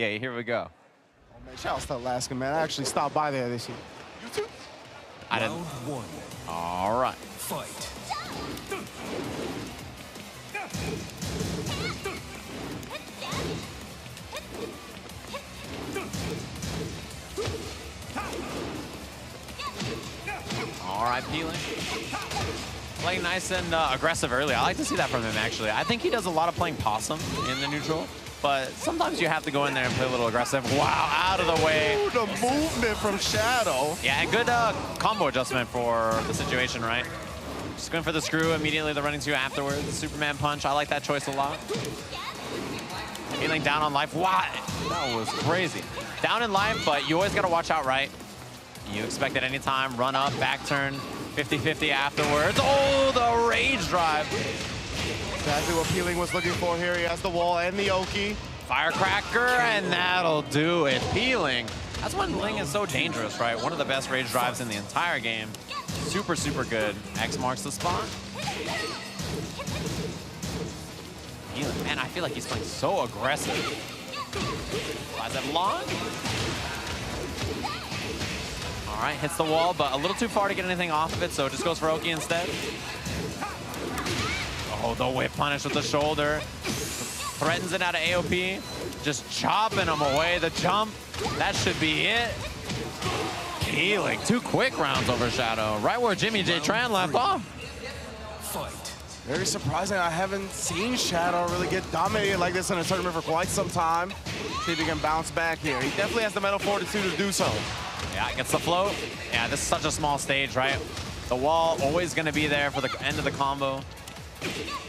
Yeah, here we go. Oh, man, shout out to Alaska, man. I actually stopped by there this year. You too? I didn't. Round one. All right. Fight. All right, P.Ling. Playing nice and aggressive early. I like to see that from him, actually. I think he does a lot of playing possum in the neutral, but sometimes you have to go in there and play a little aggressive. Wow, out of the way. Ooh, the movement from Shadow. Yeah, and good combo adjustment for the situation, right? Just going for the screw, immediately the running to afterwards. The Superman punch, I like that choice a lot. P.Ling down on life. Wow, that was crazy. Down in life, but you always got to watch out, right? You expect at any time, run up, back turn, 50-50 afterwards. Oh, the rage drive. Exactly what P.Ling was looking for here. He has the wall and the Oki. Firecracker, and that'll do it. P.Ling. That's when Ling is so dangerous, right? One of the best rage drives in the entire game. Super, super good. X marks the spot. P.Ling, man, I feel like he's playing so aggressive. Flies that long. All right, hits the wall, but a little too far to get anything off of it, so just goes for Oki instead. Oh, the whip punish with the shoulder. Threatens it out of AOP. Just chopping him away. The jump, that should be it. P.Ling, 2 quick rounds over Shadow, right where Jimmy J. Tran left off. Fight. Very surprising. I haven't seen Shadow really get dominated like this in a tournament for quite some time. See if he can bounce back here. He definitely has the mental fortitude to do so. Yeah, gets the float. Yeah, this is such a small stage, right? The wall always going to be there for the end of the combo.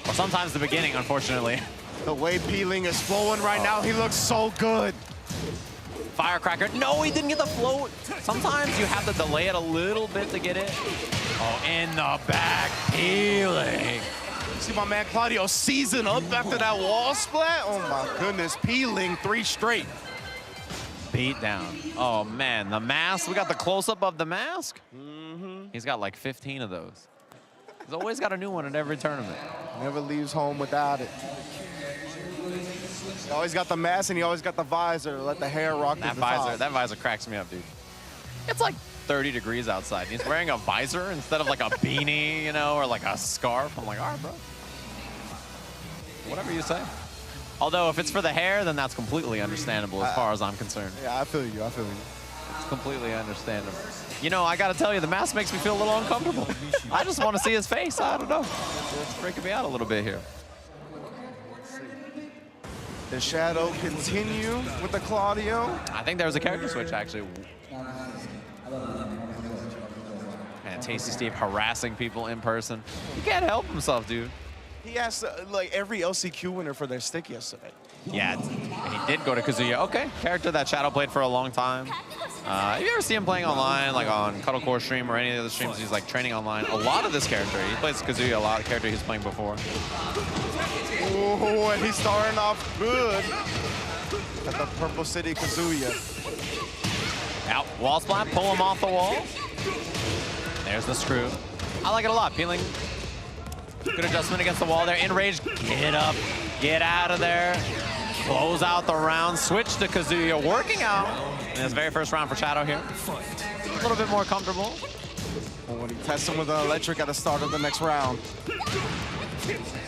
Or sometimes the beginning, unfortunately. The way P.Ling is flowing right now, he looks so good. Firecracker. No, he didn't get the float. Sometimes you have to delay it a little bit to get it. Oh, in the back, P.Ling. See my man Cladio season up after that wall splat. Oh my goodness, P.Ling 3 straight. Beat down. Oh man, the mask. We got the close-up of the mask. Mm-hmm. He's got like 15 of those. He's always got a new one in every tournament. Never leaves home without it. He always got the mask and he always got the visor to let the hair rock to the top. That visor cracks me up, dude. It's like 30 degrees outside. He's wearing a visor instead of like a beanie, you know, or like a scarf. I'm like, all right, bro. Whatever you say. Although if it's for the hair, then that's completely understandable as far as I'm concerned. Yeah, I feel you, I feel you. It's completely understandable. You know, I gotta tell you, the mask makes me feel a little uncomfortable. I just want to see his face. I don't know. It's freaking me out a little bit here. Does Shadow continue with the Cladio? I think there was a character switch, actually. And Tasty Steve harassing people in person. He can't help himself, dude. He asked like every LCQ winner for their stick yesterday. Yeah, and he did go to Kazuya. Okay, character that Shadow played for a long time. If you ever see him playing online, like on Cuddlecore stream or any of the other streams, he's like training online. A lot of this character, he plays Kazuya a lot, a character he's playing before. Oh, and he's starting off good at the Purple City Kazuya. Out, wall splat, pull him off the wall. There's the screw. I like it a lot. P.Ling, good adjustment against the wall there. In rage, get up, get out of there. Close out the round, switch to Kazuya, working out in his very first round for Shadow here. A little bit more comfortable. When he tests him with an electric at the start of the next round.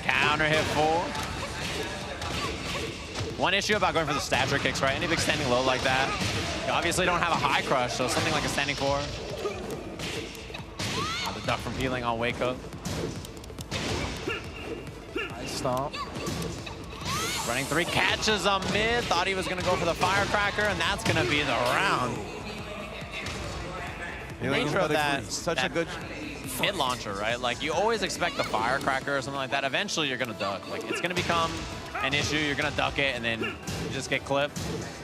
Counter hit 4. One issue about going for the stature kicks, right? Any big standing low like that, you obviously don't have a high crush, so something like a standing 4. The duck from P.Ling on wake up. Nice stomp. Running 3, catches a mid, thought he was gonna go for the firecracker, and that's gonna be the round. The nature of that, such a good mid launcher, right? Like you always expect the firecracker or something like that. Eventually you're gonna duck. Like it's gonna become an issue, you're gonna duck it, and then you just get clipped.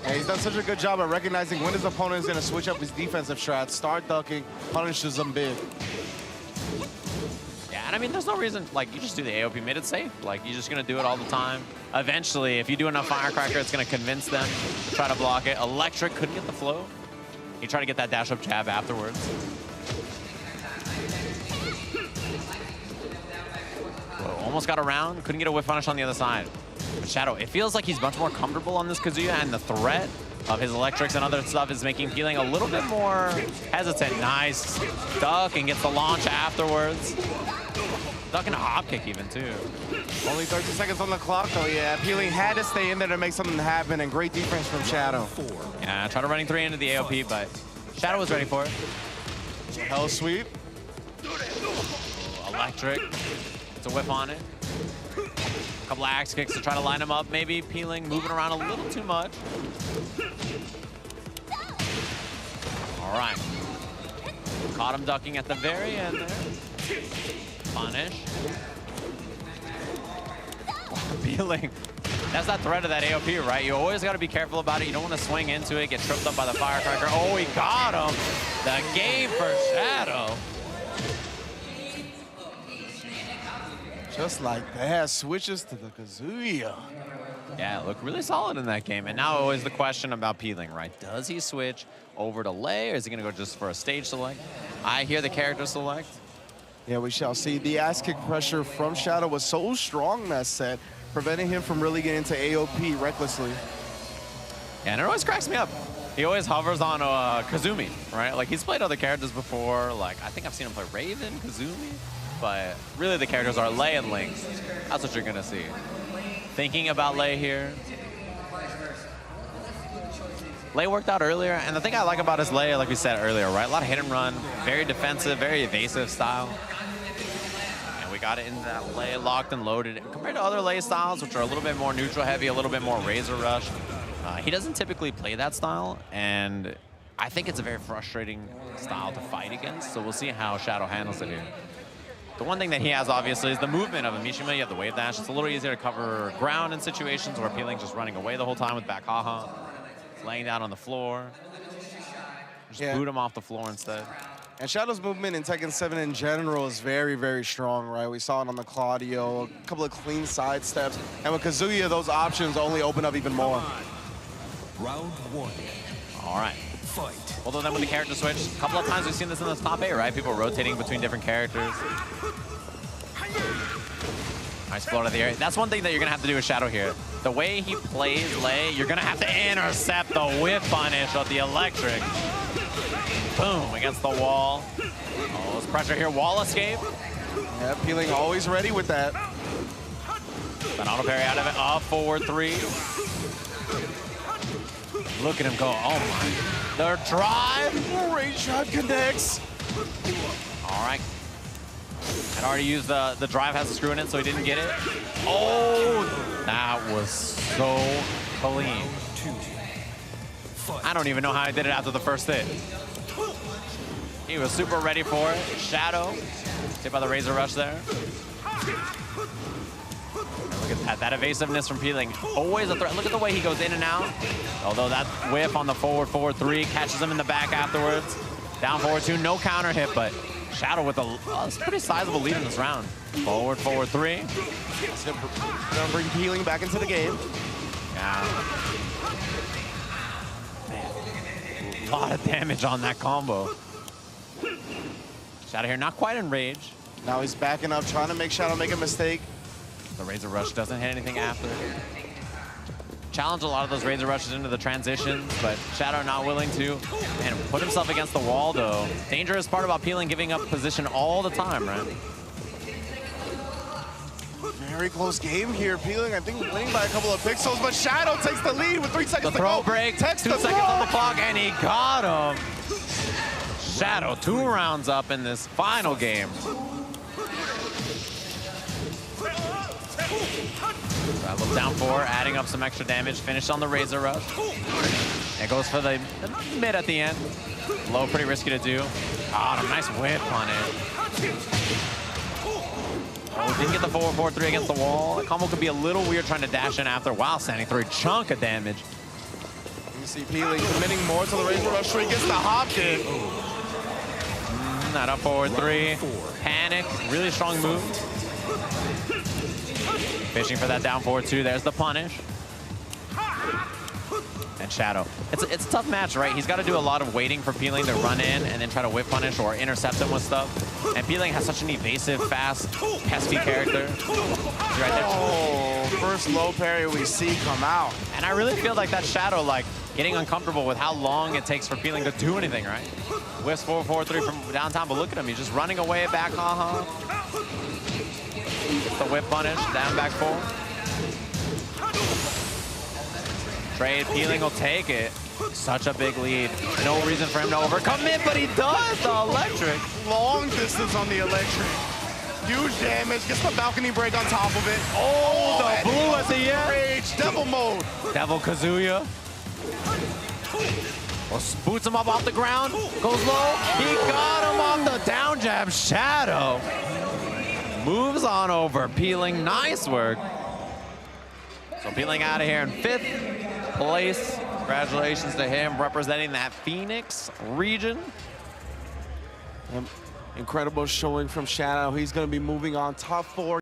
Yeah, he's done such a good job at recognizing when his opponent is gonna switch up his defensive strats, start ducking, punishes them big. Yeah, and I mean, there's no reason, like, you just do the AOP mid, it's safe. Like, you're just gonna do it all the time. Eventually, if you do enough firecracker, it's gonna convince them to try to block it. Electric couldn't get the flow. You try to get that dash up jab afterwards. Whoa, almost got around, couldn't get a whip punish on the other side. But Shadow, it feels like he's much more comfortable on this Kazuya, and the threat of his electrics and other stuff is making P.Ling a little bit more hesitant. Nice duck and gets the launch afterwards. Duck and a hop kick even too. Only 30 seconds on the clock though, yeah. P.Ling had to stay in there to make something happen, and great defense from Shadow. Yeah, tried to running 3 into the AOP, but Shadow was ready for it. Hell sweep. Ooh, electric. It's a whip on it. A couple of axe kicks to try to line him up. Maybe P.Ling moving around a little too much. All right. Caught him ducking at the very end there. Punish. P.Ling. That's that threat of that AOP, right? You always got to be careful about it. You don't want to swing into it, get tripped up by the firecracker. Oh, he got him. The game for Shadow. Just like that, switches to the Kazuya. Yeah, looked really solid in that game. And now always the question about P.Ling, right? Does he switch over to Lei, or is he going to go just for a stage select? I hear the character select. Yeah, we shall see. The ass kick pressure from Shadow was so strong that set, preventing him from really getting into AOP recklessly. Yeah, and it always cracks me up. He always hovers on Kazumi, right? Like, he's played other characters before. Like, I think I've seen him play Raven, Kazumi. But really the characters are Lei and Ling. That's what you're going to see. Thinking about Lei here. Lei worked out earlier, and the thing I like about his Lei, like we said earlier, right? A lot of hit and run, very defensive, very evasive style. And we got it in that Lei locked and loaded. Compared to other Lei styles, which are a little bit more neutral heavy, a little bit more razor rush, he doesn't typically play that style, and I think it's a very frustrating style to fight against, so we'll see how Shadow handles it here. The one thing that he has, obviously, is the movement of a Mishima. You have the wave dash. It's a little easier to cover ground in situations where P.Ling's just running away the whole time with back haha, laying down on the floor. Just boot him off the floor instead. And Shadow's movement in Tekken 7 in general is very, very strong, right? We saw it on the Cladio, a couple of clean side steps. And with Kazuya, those options only open up even more. Round 1. All right. Fight. Although then with the character switch, a couple of times we've seen this in the top 8, right? People rotating between different characters. Nice float of the air. That's one thing that you're going to have to do with Shadow here. The way he plays Lei, you're going to have to intercept the whip punish of the electric. Boom, against the wall. Oh, there's pressure here. Wall escape. Yeah, P.Ling always ready with that. An auto parry out of it. Up, forward 3. Look at him go. Oh, my. The drive. Great shot connects. All right. Had already used the drive, has a screw in it, so he didn't get it. Oh, that was so clean. I don't even know how he did it after the first hit. He was super ready for it. Shadow, hit by the Razor Rush there. Look at that evasiveness from P.Ling. Always a threat. Look at the way he goes in and out. Although that whiff on the forward 3 catches him in the back afterwards. Down forward 2, no counter hit, but Shadow with a pretty sizable lead in this round. Forward 3. It's gonna bring P.Ling back into the game. Yeah. Man, a lot of damage on that combo. Shadow here, not quite in rage. Now he's backing up, trying to make Shadow make a mistake. The Razor Rush doesn't hit anything after. Challenge a lot of those Razor Rushes into the transitions, but Shadow not willing to. And put himself against the wall, though. Dangerous part about P.Ling giving up position all the time, right? Very close game here. P.Ling, I think, winning by a couple of pixels, but Shadow takes the lead with 3 seconds the to go. Throw break, 2 seconds on the clock, and he got him. Shadow 2 rounds up in this final game. Look down 4, adding up some extra damage. Finished on the Razor Rush. It goes for the mid at the end. Low, pretty risky to do. Ah, a nice whip on it. Oh, didn't get the forward 4-3 against the wall. The combo could be a little weird trying to dash in after while standing through a chunk of damage. You see P.Ling committing more to the Razor Rush, so he gets the hop kick. That up forward 3. Panic, really strong move. Fishing for that down forward 2. There's the punish. And Shadow. It's a tough match, right? He's got to do a lot of waiting for P.Ling to run in and then try to whip punish or intercept him with stuff. And P.Ling has such an evasive, fast, pesky character. He's right there. Oh, first low parry we see come out. And I really feel like that Shadow, like, getting uncomfortable with how long it takes for P.Ling to do anything, right? Whiffs 4-4-3 from downtown, but look at him. He's just running away back, Gets the whip punish, down back 4. Trade, P.Ling will take it. Such a big lead. No reason for him to overcome it, but he does, the electric. Long distance on the electric. Huge damage, gets the balcony break on top of it. Oh, the blue at the end. Rage, devil mode. Devil Kazuya. Well, boots him up off the ground, goes low. He got him on the down jab. Shadow moves on over. P.Ling, nice work. So P.Ling out of here in 5th place. Congratulations to him representing that Phoenix region. Incredible showing from Shadow. He's going to be moving on top 4.